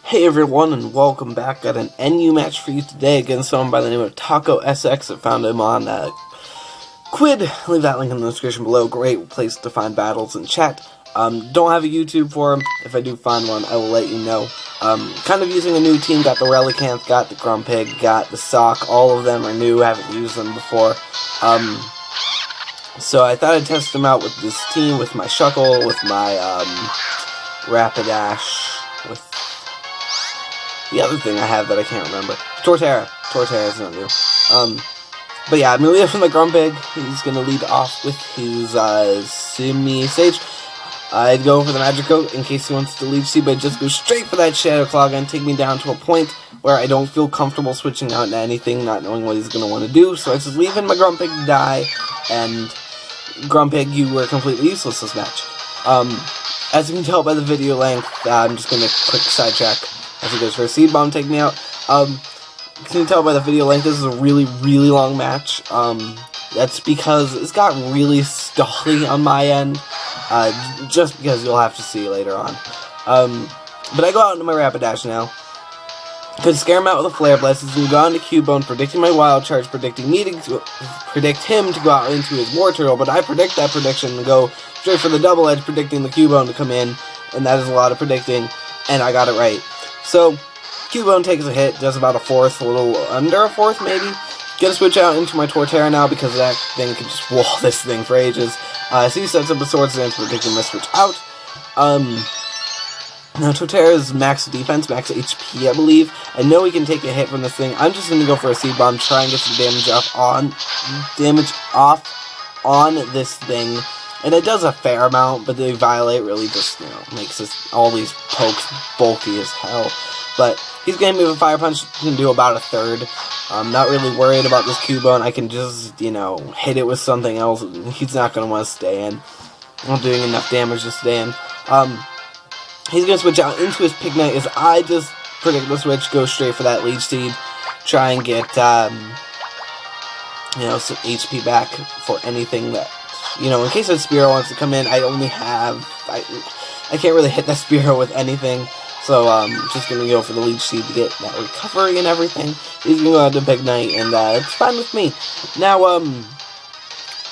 Hey everyone, and welcome back. Got an NU match for you today against someone by the name of Taco SX. I found him on Quid. Leave that link in the description below. Great place to find battles and chat. Don't have a YouTube for him. If I do find one, I will let you know. Kind of using a new team. Got the Relicanth, got the Grumpig, got the Sock. All of them are new. Haven't used them before. So I thought I'd test them out with this team, with my Shuckle, with my Rapidash, with the other thing I have that I can't remember. Torterra. Torterra is not new. But yeah, I'm going to lead off from the Grumpig. He's going to lead off with his Semi-Sage. I'd go for the Magic Coat in case he wants to leave Seed, but just go straight for that Shadow Claw and take me down to a point where I don't feel comfortable switching out into anything, not knowing what he's going to want to do. So I just leave in my Grumpig to die, and Grumpig, you were completely useless this match. As you can tell by the video length, I'm just going to quick sidetrack. As he goes for a Seed Bomb, take me out. Can you tell by the video length, this is a really, really long match. That's because it's got really stally on my end. Just because you'll have to see later on. But I go out into my Rapidash now. Could scare him out with a Flare Blast. He's going to go on to Cubone, predicting my Wild Charge, predicting me to predict him to go out into his War Turtle, but I predict that prediction and go straight for the Double Edge, predicting the Cubone to come in, and that is a lot of predicting, and I got it right. So, Cubone takes a hit, does about a fourth, a little under a fourth maybe. Gonna switch out into my Torterra now because that thing can just wall this thing for ages. So he sets up a Swords Dance, predicting my switch out. Now Torterra's max defense, max HP I believe. I know he can take a hit from this thing. I'm just gonna go for a Seed Bomb, try and get some damage off on this thing. And it does a fair amount, but the Violate really just, makes all these pokes bulky as hell. But he's going to move a Fire Punch, can do about a third. I'm not really worried about this Cubone. I can just, hit it with something else. He's not going to want to stay in. I'm not doing enough damage to stay in. He's going to switch out into his Pignite as I just predict the switch, go straight for that Leech Seed. Try and get, some HP back for anything that... in case that Spearow wants to come in, I only have... I can't really hit that Spearow with anything. So, just gonna go for the Leech Seed to get that recovery and everything. He's gonna go out to Pignite, and it's fine with me. Now,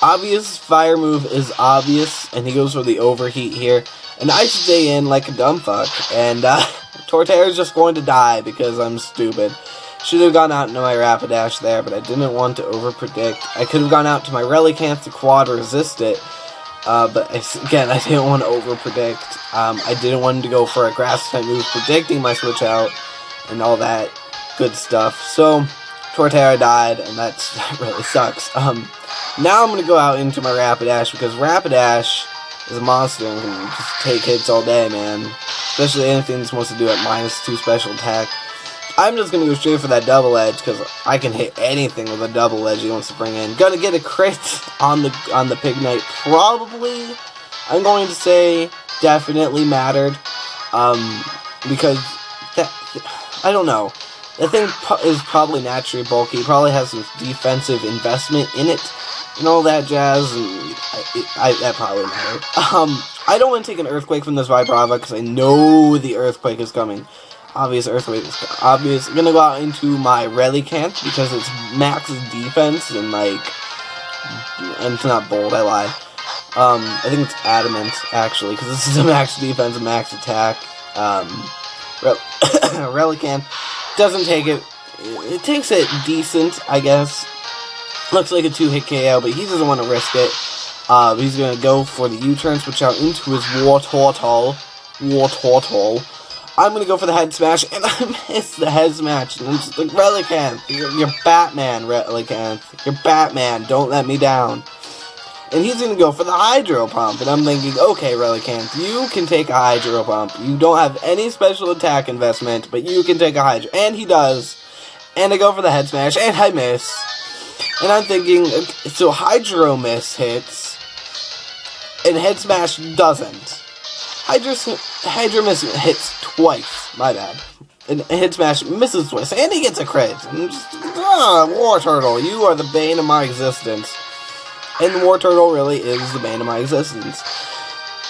obvious fire move is obvious, and he goes for the Overheat here. And I stay in like a dumb fuck, and Torterra's just going to die because I'm stupid. Should have gone out into my Rapidash there, but I didn't want to overpredict. I could have gone out to my Relicanth to quad resist it, but again, I didn't want to overpredict. I didn't want to go for a Grass type move, predicting my switch out and all that good stuff. So Torterra died, and that really sucks. Now I'm gonna go out into my Rapidash because Rapidash is a monster and can just take hits all day, man. Especially anything that's supposed to do at -2 special attack. I'm just going to go straight for that Double Edge, because I can hit anything with a Double Edge he wants to bring in. Gonna get a crit on the Pignite, probably. I'm going to say definitely mattered, because, I don't know. That thing is probably naturally bulky, probably has some defensive investment in it, and all that jazz, and that probably mattered. I don't want to take an Earthquake from this Vibrava, because I know the Earthquake is coming. Obvious Earthquake is obvious. I'm gonna go out into my Relicanth because it's max defense and and it's not bold, I lie. I think it's Adamant actually, because this is a max defense and max attack. Relicanth doesn't take it. It takes it decent, I guess. Looks like a 2-hit KO, but he doesn't want to risk it. He's gonna go for the U-turn, switch out into his War Turtle. I'm gonna go for the Head Smash, and I miss the Head Smash, and I'm just like, Relicanth, you're Batman, Relicanth, you're Batman, don't let me down. And he's gonna go for the Hydro Pump, and I'm thinking, okay, Relicanth, you can take a Hydro Pump, you don't have any special attack investment, but you can take a Hydro, and he does, and I go for the Head Smash, and I miss, and I'm thinking, so Hydro Miss hits, and Head Smash doesn't. Hydro Miss hits twice, my bad. And Head Smash misses twice, and he gets a crit. And just, War Turtle, you are the bane of my existence. And the War Turtle really is the bane of my existence.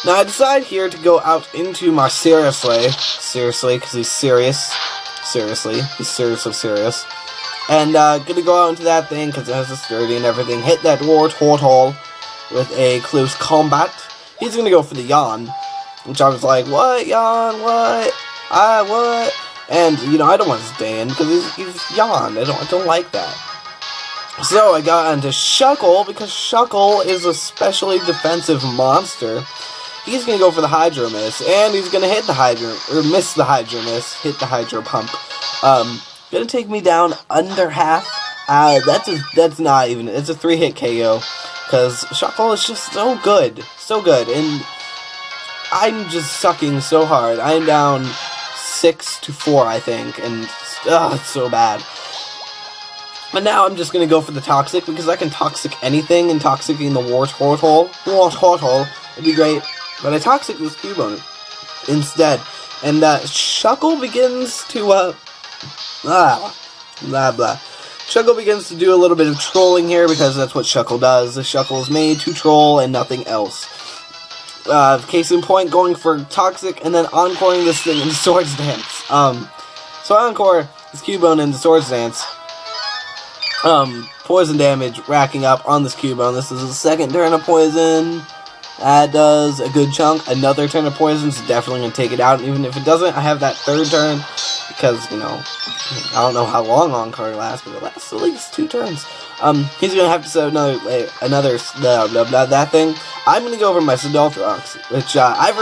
Now I decide here to go out into my seriously, because he's serious. Seriously, he's seriously serious. And gonna go out into that thing because it has a sturdy and everything. Hit that turtle with a close combat. He's gonna go for the yawn, which I was like, what yawn? What? What? And you know I don't want to stay in because he's yawn. I don't like that. So I got into Shuckle because Shuckle is a specially defensive monster. He's gonna go for the Hydro Miss, and he's gonna hit the Hydro, or miss the Hydro Miss, hit the Hydro Pump. Gonna take me down under half. That's not even. It's a 3-hit KO, because Shuckle is just so good, and I'm just sucking so hard. I'm down 6-4, I think, and it's so bad. But now I'm just gonna go for the Toxic because I can Toxic anything, and Toxicing the Wartortle would be great. But I Toxic this Cubone instead. And Shuckle begins to Shuckle begins to do a little bit of trolling here because that's what Shuckle does. The Shuckle is made to troll and nothing else. Case in point, going for Toxic and then encoring this thing into Swords Dance. So I encore this Cubone into Swords Dance. Poison damage racking up on this Cubone. This is the second turn of poison. That does a good chunk. Another turn of poison is definitely going to take it out. And even if it doesn't, I have that third turn. Because, you know, I don't know how long Encore lasts, but it lasts at least 2 turns. He's going to have to set another that thing. I'm going to go over my Stealth Rocks, which I've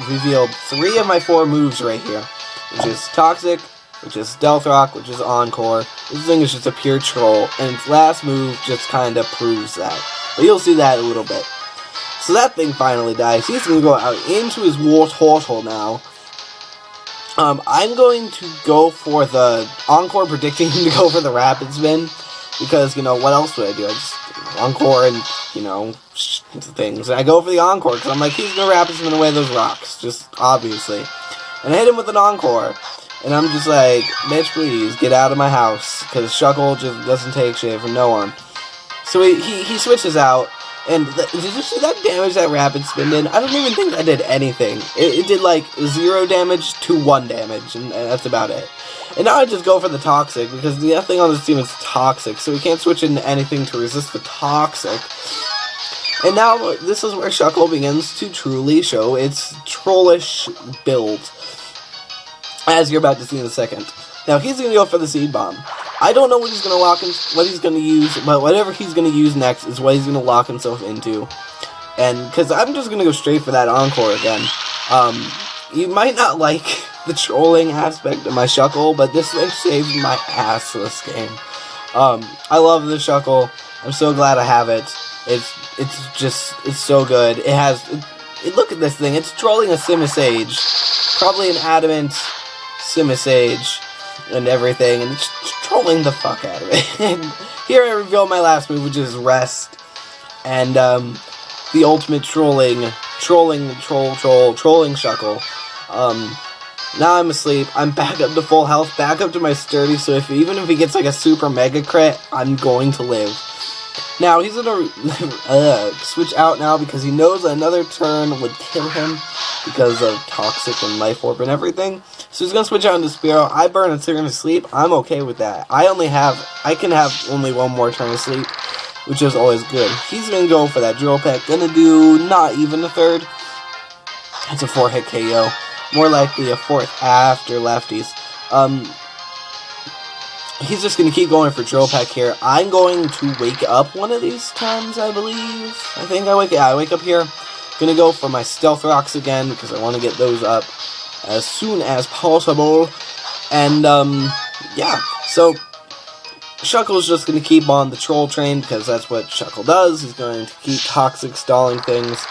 revealed 3 of my 4 moves right here. Which is Toxic, which is Stealth Rock, which is Encore. This thing is just a pure troll, and its last move just kind of proves that. But you'll see that in a little bit. So that thing finally dies. He's going to go out into his Wartortle now. I'm going to go for the Encore, predicting him to go for the Rapid Spin. Because, you know, what else would I do? I just Encore and, you know, things. And I go for the Encore because I'm like, he's going to Rapid Spin away those rocks. Just obviously. And I hit him with an Encore. And I'm just like, bitch, please, get out of my house. Because Shuckle just doesn't take shit from no one. So he switches out. And did you see that damage that Rapid Spin did? I don't even think that did anything. It did like 0 damage to 1 damage, and that's about it. And now I just go for the Toxic, because the other thing on this team is Toxic, so we can't switch into anything to resist the Toxic. And now this is where Shuckle begins to truly show its trollish build, as you're about to see in a second. Now he's going to go for the Seed Bomb. I don't know what he's going to what he's going to use, but whatever he's going to use next is what he's going to lock himself into. And, because I'm just going to go straight for that Encore again. You might not like the trolling aspect of my Shuckle, but this thing saved my ass this game. I love the Shuckle. I'm so glad I have it. It's so good. Look at this thing. It's trolling a Simisage. Probably an Adamant Simisage. And everything, and it's trolling the fuck out of it. And here I reveal my last move, which is Rest, and the ultimate trolling Shuckle. Now I'm asleep. I'm back up to full health, back up to my sturdy. So even if he gets like a super mega crit, I'm going to live. Now he's gonna switch out now because he knows another turn would kill him because of Toxic and Life Orb and everything. So he's gonna switch out into Spearow. I burn a turn of sleep. I'm okay with that. I can have only 1 more turn of sleep, which is always good. He's gonna go for that Drill Peck. Gonna do not even a third. It's a 4-hit KO. More likely a 4th after lefties. He's just going to keep going for Drill Peck here. I'm going to wake up one of these times, I believe. I think I wake up here. Going to go for my Stealth Rocks again, because I want to get those up as soon as possible. And, yeah. So, Shuckle's just going to keep on the Troll Train, because that's what Shuckle does. He's going to keep Toxic stalling things.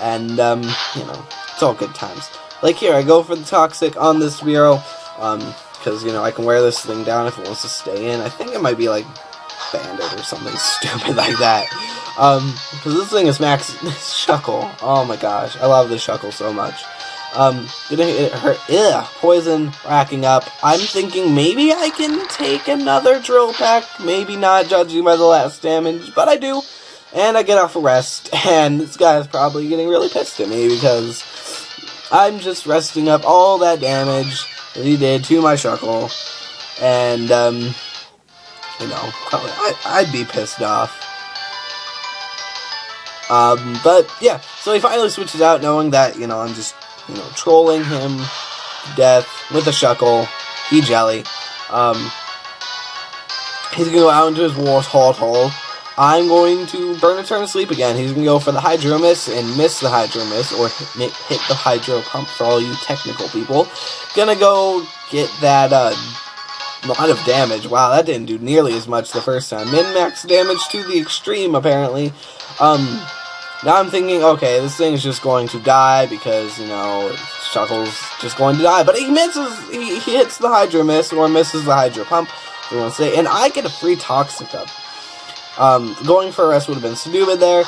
And, you know, it's all good times. Like here, I go for the Toxic on this Spearow. Because, you know, I can wear this thing down if it wants to stay in. I think it might be, like, Bandit or something stupid like that. Because this thing is max Shuckle. Oh my gosh, I love this Shuckle so much. Gonna hit her, poison racking up. I'm thinking maybe I can take another Drill Peck. Maybe not, judging by the last damage, but I do. And I get off a rest, and this guy is probably getting really pissed at me because I'm just resting up all that damage that he did to my Shuckle. And, you know, probably I'd be pissed off. But, yeah, so he finally switches out knowing that, you know, I'm just, you know, trolling him to death with a Shuckle. He jelly. He's gonna go out into his hole. I'm going to burn a turn of sleep again. He's gonna go for the Hydro Miss and miss the Hydro Miss, or hit the Hydro Pump for all you technical people. Gonna go get that, lot of damage. Wow, that didn't do nearly as much the first time. Min-max damage to the extreme, apparently. Now I'm thinking, okay, this thing is just going to die because, you know, Shuckle's just going to die. But he misses, he hits the Hydro Miss or misses the Hydro Pump, we want to say, and I get a free Toxic up. Going for a rest would have been stupid there,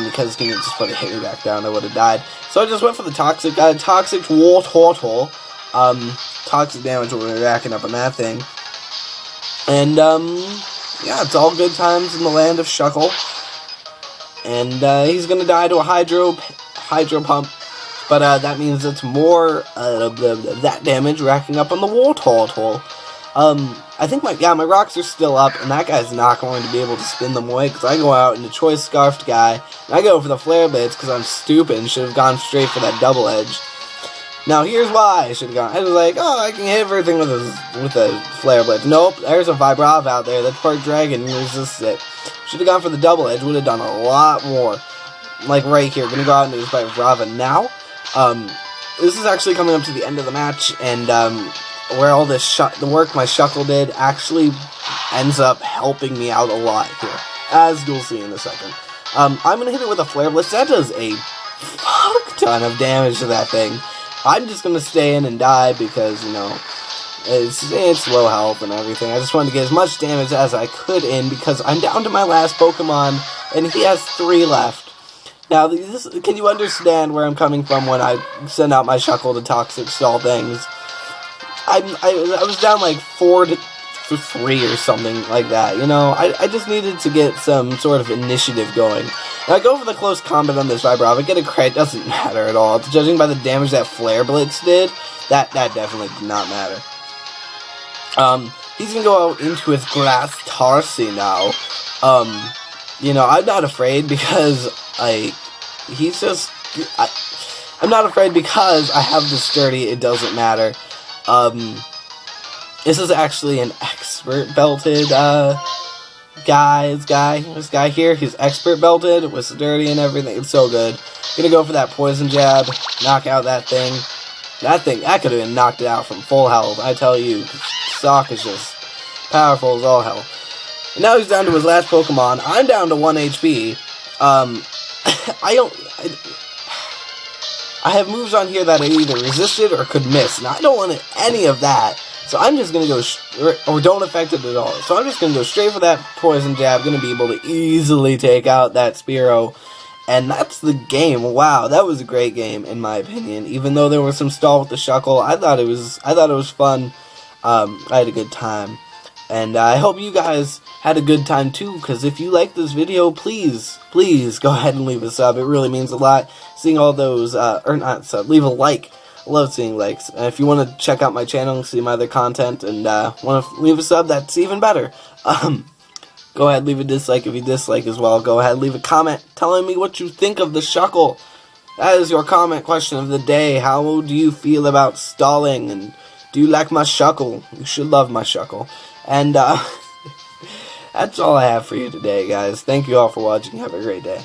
because he just would have hit me back down, I would have died. So I just went for the Toxic, got a Toxic Wartortle. Toxic damage will be racking up on that thing. And, yeah, it's all good times in the land of Shuckle. And, he's gonna die to a Hydro Pump. But, that means it's more, that damage racking up on the Wartortle. I think my rocks are still up, and that guy's not going to be able to spin them away, because I go out into Choice Scarfed guy, and I go for the Flare Blades, because I'm stupid and should have gone straight for that Double Edge. Now, here's why I should have gone. I was like, oh, I can hit everything with a Flare Blade. Nope, there's a Vibrav out there. That's part Dragon, and resists it. Should have gone for the Double Edge, would have done a lot more. Like, right here, gonna go out and do this Vibrava now. This is actually coming up to the end of the match, and, where all this the work my Shuckle did actually ends up helping me out a lot here, as you'll see in a second. I'm gonna hit it with a Flare Blitz. That does a fuck ton of damage to that thing. I'm just gonna stay in and die because, you know, it's low health and everything. I just wanted to get as much damage as I could in because I'm down to my last Pokemon, and he has 3 left. Now, can you understand where I'm coming from when I send out my Shuckle to Toxic Stall things? I was down like 4 to 3 or something like that, you know? I just needed to get some sort of initiative going. And I go for the close combat on this Vibrava, get a crit, doesn't matter at all. Judging by the damage that Flare Blitz did, that definitely did not matter. He's gonna go out into his Grass Tarsi now. You know, I'm not afraid because, I'm not afraid because I have the Sturdy, it doesn't matter. This is actually an expert belted, guy. This guy here, he's expert belted with Sturdy and everything. It's so good. Gonna go for that Poison Jab, knock out that thing. That could have been knocked out from full health, I tell you. Sock is just powerful as all hell. And now he's down to his last Pokemon. I'm down to 1 HP. I have moves on here that I either resisted or could miss, and I don't want any of that. So I'm just going to go, or don't affect it at all. So I'm just going to go straight for that Poison Jab, going to be able to easily take out that Spearow. And that's the game. Wow, that was a great game, in my opinion. Even though there was some stall with the Shuckle, I thought it was fun. I had a good time. And I hope you guys had a good time too, because if you like this video, please go ahead and leave a sub. It really means a lot. Seeing all those, or not sub, leave a like. I love seeing likes. And if you want to check out my channel and see my other content and want to leave a sub, that's even better. Go ahead, leave a dislike if you dislike as well. Go ahead, leave a comment telling me what you think of the Shuckle. That is your comment question of the day. How do you feel about stalling? And do you like my Shuckle? You should love my Shuckle. And, that's all I have for you today, guys. Thank you all for watching. Have a great day.